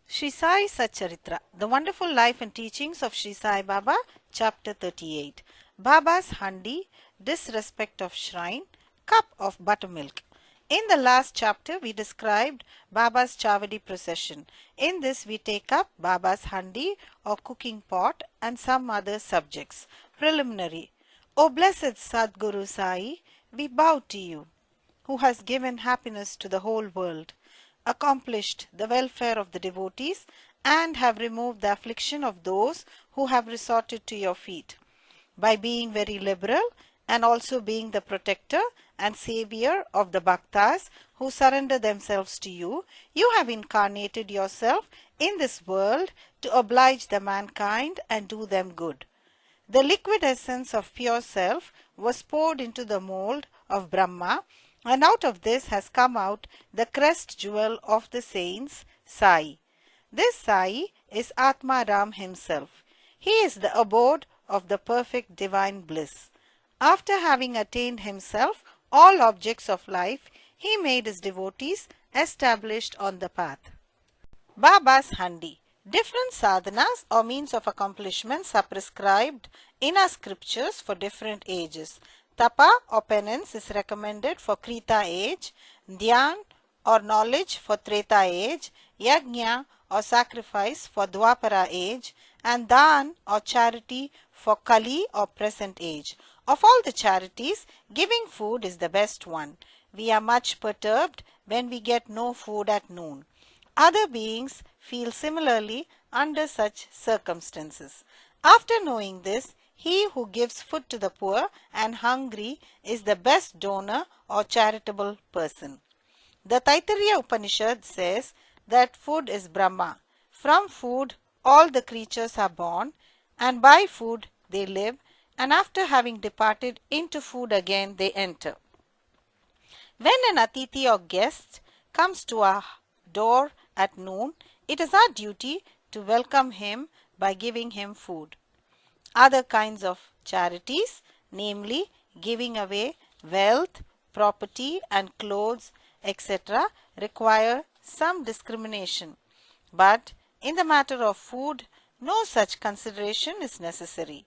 Shirdi Sai Satcharitra, The Wonderful Life and Teachings of Shirdi Sai Baba, Chapter 38. Baba's Handi, Disrespect of Shrine, Cup of Buttermilk. In the last chapter, we described Baba's Chavadi procession. In this, we take up Baba's Handi or cooking pot and some other subjects. Preliminary. O blessed Sadguru Sai, we bow to you, who has given happiness to the whole world, accomplished the welfare of the devotees, and have removed the affliction of those who have resorted to your feet. By being very liberal and also being the protector and savior of the bhaktas who surrender themselves to you, you have incarnated yourself in this world to oblige the mankind and do them good. The liquid essence of pure self was poured into the mold of Brahma, and out of this has come out the crest jewel of the saints, Sai. This Sai is Atma Ram himself. He is the abode of the perfect divine bliss. After having attained himself all objects of life, he made his devotees established on the path. Baba's Handi. Different sadhanas or means of accomplishments are prescribed in our scriptures for different ages. Tapa or penance is recommended for Krita age, Dhyan or knowledge for Treta age, Yajna or sacrifice for Dwapara age, and Dan or charity for Kali or present age. Of all the charities, giving food is the best one. We are much perturbed when we get no food at noon. Other beings feel similarly under such circumstances. After knowing this, he who gives food to the poor and hungry is the best donor or charitable person. The Taittiriya Upanishad says that food is Brahma. From food all the creatures are born, and by food they live, and after having departed into food again they enter. When an Atithi or guest comes to our door at noon, it is our duty to welcome him by giving him food. Other kinds of charities, namely giving away wealth, property and clothes, etc., require some discrimination. But in the matter of food, no such consideration is necessary.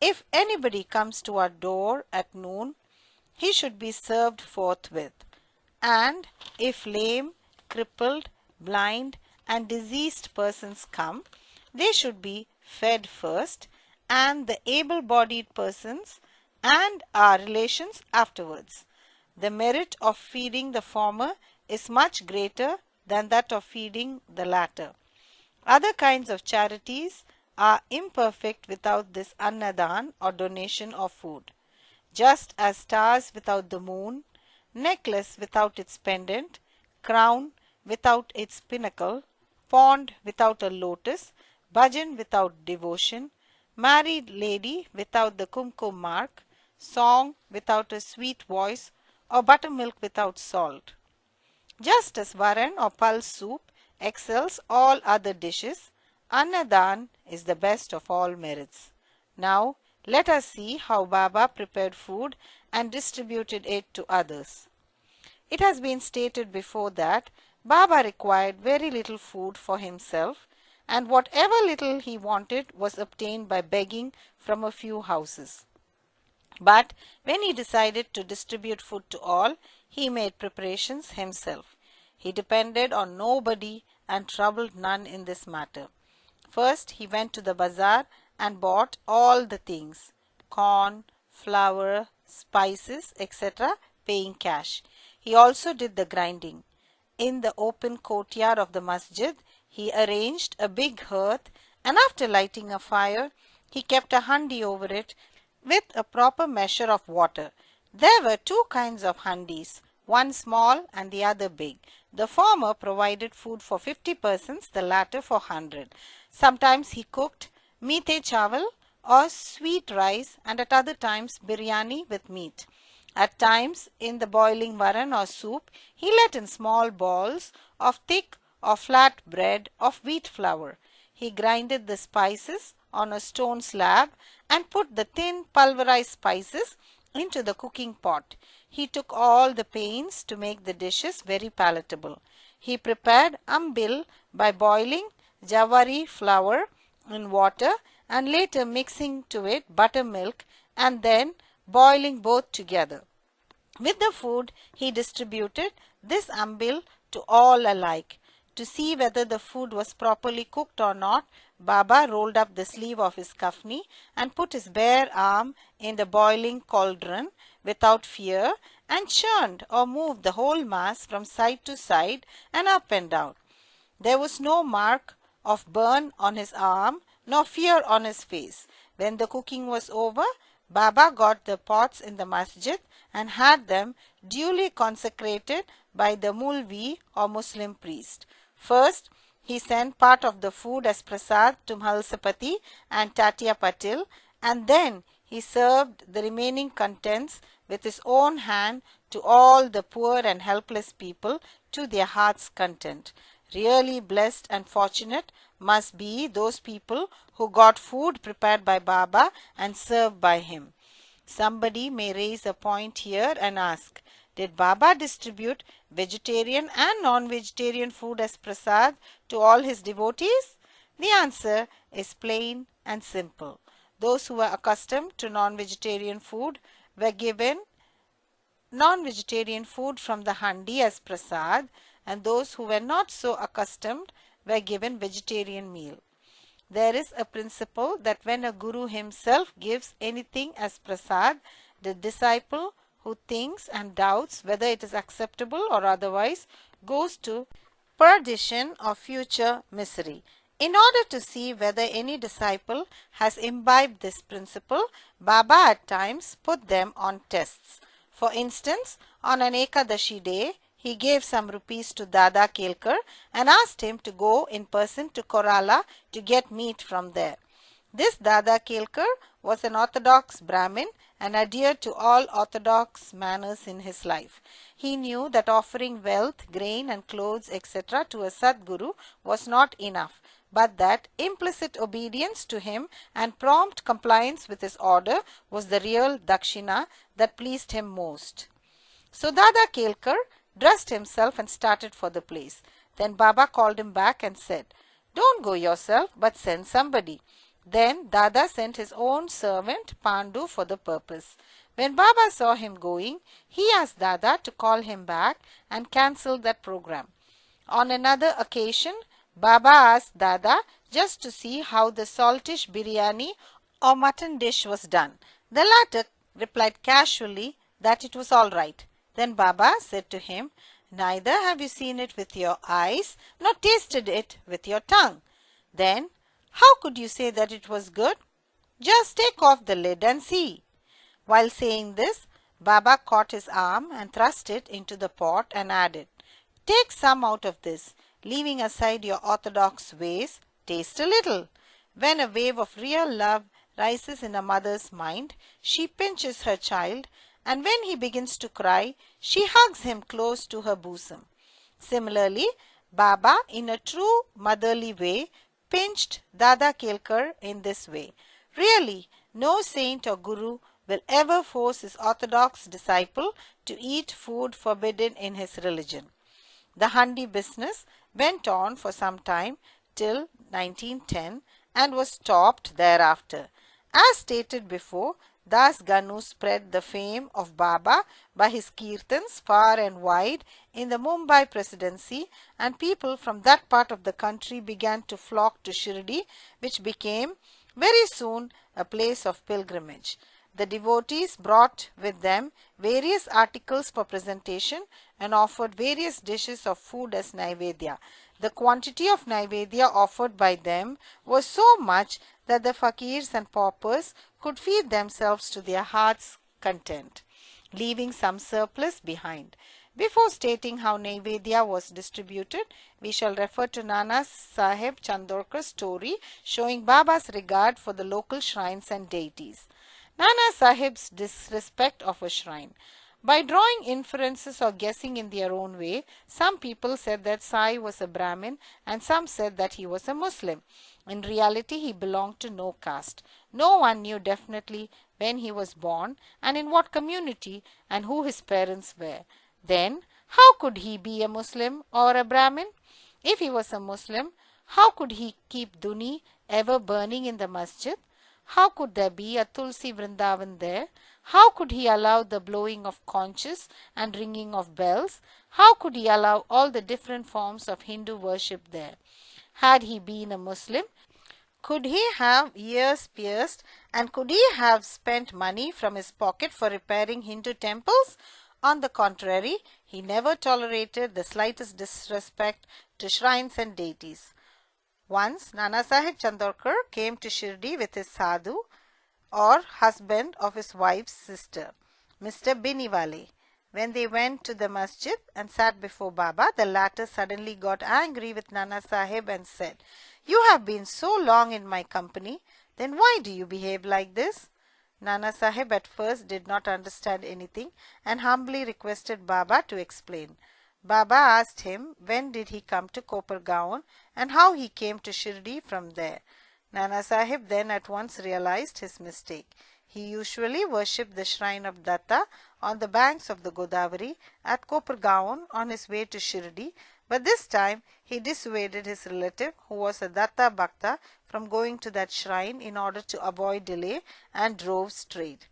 If anybody comes to our door at noon, he should be served forthwith. And if lame, crippled, blind and diseased persons come, they should be fed first, and the able-bodied persons and our relations afterwards. The merit of feeding the former is much greater than that of feeding the latter. Other kinds of charities are imperfect without this annadan or donation of food. Just as stars without the moon, necklace without its pendant, crown without its pinnacle, pond without a lotus, bhajan without devotion, married lady without the kumkum mark, song without a sweet voice, or buttermilk without salt. Just as varan or pulse soup excels all other dishes, annadan is the best of all merits. Now, let us see how Baba prepared food and distributed it to others. It has been stated before that Baba required very little food for himself, and whatever little he wanted was obtained by begging from a few houses. But when he decided to distribute food to all, he made preparations himself. He depended on nobody and troubled none in this matter. First, he went to the bazaar and bought all the things, corn, flour, spices, etc., paying cash. He also did the grinding. In the open courtyard of the masjid, he arranged a big hearth, and after lighting a fire, he kept a handi over it with a proper measure of water. There were two kinds of handis, one small and the other big. The former provided food for 50 persons, the latter for 100. Sometimes he cooked meete chawal or sweet rice, and at other times biryani with meat. At times, in the boiling varan or soup, he let in small balls of thick or flat bread of wheat flour. He grinded the spices on a stone slab and put the thin pulverized spices into the cooking pot. He took all the pains to make the dishes very palatable. He prepared ambil by boiling jawari flour in water and later mixing to it buttermilk and then boiling both together. With the food, he distributed this ambil to all alike. To see whether the food was properly cooked or not, Baba rolled up the sleeve of his kafni and put his bare arm in the boiling cauldron without fear and churned or moved the whole mass from side to side and up and down. There was no mark of burn on his arm, nor fear on his face. When the cooking was over, Baba got the pots in the masjid and had them duly consecrated by the Mulvi or Muslim priest. First, he sent part of the food as Prasad to Mahalsapati and Tatya Patil, and then he served the remaining contents with his own hand to all the poor and helpless people to their heart's content. Really blessed and fortunate must be those people who got food prepared by Baba and served by him. Somebody may raise a point here and ask, did Baba distribute vegetarian and non-vegetarian food as prasad to all his devotees? The answer is plain and simple. Those who were accustomed to non-vegetarian food were given non-vegetarian food from the Handi as prasad, and those who were not so accustomed were given vegetarian meal. There is a principle that when a guru himself gives anything as prasad, the disciple who thinks and doubts whether it is acceptable or otherwise goes to perdition or future misery. In order to see whether any disciple has imbibed this principle, Baba at times put them on tests. For instance, on an Ekadashi day, he gave some rupees to Dada Kelkar and asked him to go in person to Korala to get meat from there. This Dada Kelkar was an orthodox Brahmin and adhered to all orthodox manners in his life. He knew that offering wealth, grain and clothes, etc. to a Sadguru was not enough, but that implicit obedience to him and prompt compliance with his order was the real dakshina that pleased him most. So Dada Kelkar dressed himself and started for the place. Then Baba called him back and said, "Don't go yourself, but send somebody." Then Dada sent his own servant Pandu for the purpose. When Baba saw him going, he asked Dada to call him back and cancelled that program. On another occasion, Baba asked Dada just to see how the saltish biryani or mutton dish was done. The latter replied casually that it was all right. Then Baba said to him, "Neither have you seen it with your eyes, nor tasted it with your tongue. Then, how could you say that it was good? Just take off the lid and see." While saying this, Baba caught his arm and thrust it into the pot and added, "Take some out of this. Leaving aside your orthodox ways, taste a little." When a wave of real love rises in a mother's mind, she pinches her child, and when he begins to cry, she hugs him close to her bosom. Similarly, Baba, in a true motherly way, pinched Dada Kelkar in this way. Really, no saint or guru will ever force his orthodox disciple to eat food forbidden in his religion. The Handi business went on for some time till 1910 and was stopped thereafter. As stated before, Das Ganu spread the fame of Baba by his kirtans far and wide in the Mumbai presidency, and people from that part of the country began to flock to Shirdi, which became very soon a place of pilgrimage. The devotees brought with them various articles for presentation and offered various dishes of food as Naivedya. The quantity of Naivedya offered by them was so much that the fakirs and paupers could feed themselves to their heart's content, leaving some surplus behind. Before stating how Naivedya was distributed, we shall refer to Nana Sahib Chandorkar's story showing Baba's regard for the local shrines and deities. Nana Sahib's disrespect of a shrine. By drawing inferences or guessing in their own way, some people said that Sai was a Brahmin and some said that he was a Muslim. In reality, he belonged to no caste. No one knew definitely when he was born and in what community and who his parents were. Then, how could he be a Muslim or a Brahmin? If he was a Muslim, how could he keep Duni ever burning in the masjid? How could there be a Tulsi Vrindavan there? How could he allow the blowing of conches and ringing of bells? How could he allow all the different forms of Hindu worship there? Had he been a Muslim, could he have ears pierced, and could he have spent money from his pocket for repairing Hindu temples? On the contrary, he never tolerated the slightest disrespect to shrines and deities. Once, Nanasaheb Chandorkar came to Shirdi with his sadhu, or husband of his wife's sister, Mr. Biniwale. When they went to the masjid and sat before Baba, the latter suddenly got angry with Nana Sahib and said, "You have been so long in my company, then why do you behave like this?" Nana Sahib at first did not understand anything and humbly requested Baba to explain. Baba asked him when did he come to Kopargaon and how he came to Shirdi from there. Nana Sahib then at once realized his mistake. He usually worshipped the shrine of Datta on the banks of the Godavari at Kopargaon on his way to Shirdi, but this time he dissuaded his relative, who was a Datta Bhakta, from going to that shrine in order to avoid delay and drove straight.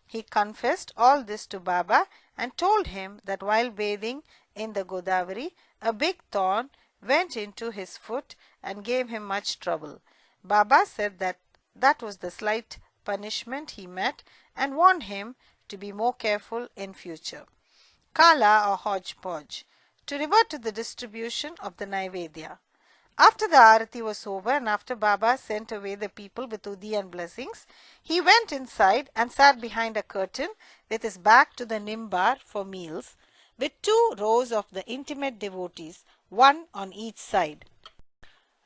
He confessed all this to Baba and told him that while bathing in the Godavari, a big thorn went into his foot and gave him much trouble. Baba said that was the slight punishment he met and warned him to be more careful in future. Kala or Hodge Podge. To revert to the distribution of the Naivedya. After the Arati was over and after Baba sent away the people with Udi and blessings, he went inside and sat behind a curtain with his back to the Nimbar for meals, with 2 rows of the intimate devotees, one on each side.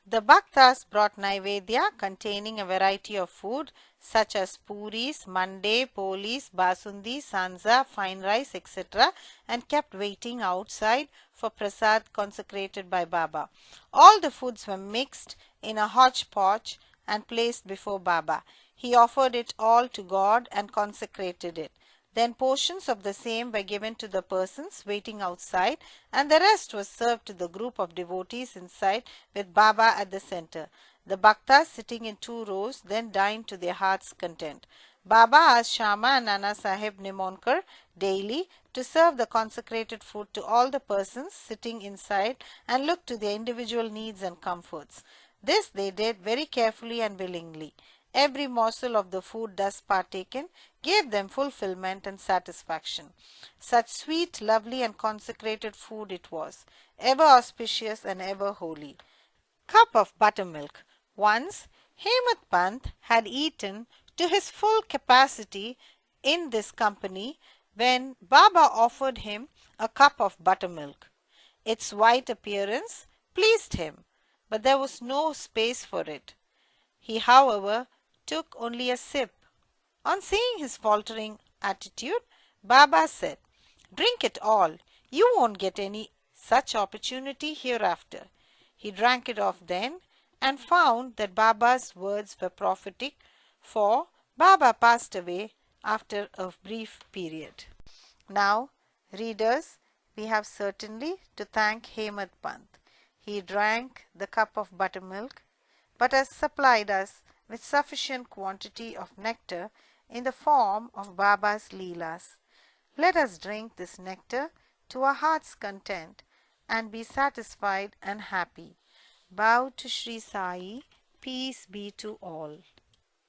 The Bhaktas brought Naivedya containing a variety of food such as puris, mande, polis, basundi, sanza, fine rice, etc. and kept waiting outside for Prasad consecrated by Baba. All the foods were mixed in a hodgepodge and placed before Baba. He offered it all to God and consecrated it. Then portions of the same were given to the persons waiting outside, and the rest was served to the group of devotees inside with Baba at the center. The Bhaktas sitting in 2 rows then dined to their heart's content. Baba asked Shama and Nana Sahib Nimonkar daily to serve the consecrated food to all the persons sitting inside and look to their individual needs and comforts. This they did very carefully and willingly. Every morsel of the food thus partaken gave them fulfillment and satisfaction. Such sweet, lovely and consecrated food it was, ever auspicious and ever holy. Cup of buttermilk. Once, Hemant Pant had eaten to his full capacity in this company when Baba offered him a cup of buttermilk. Its white appearance pleased him, but there was no space for it. He, however, took only a sip. On seeing his faltering attitude, Baba said, "Drink it all. You won't get any such opportunity hereafter." He drank it off then and found that Baba's words were prophetic, for Baba passed away after a brief period. Now, readers, we have certainly to thank Hemant Pant. He drank the cup of buttermilk, but has supplied us with sufficient quantity of nectar in the form of Baba's leelas. Let us drink this nectar to our heart's content and be satisfied and happy. Bow to Sri Sai, peace be to all.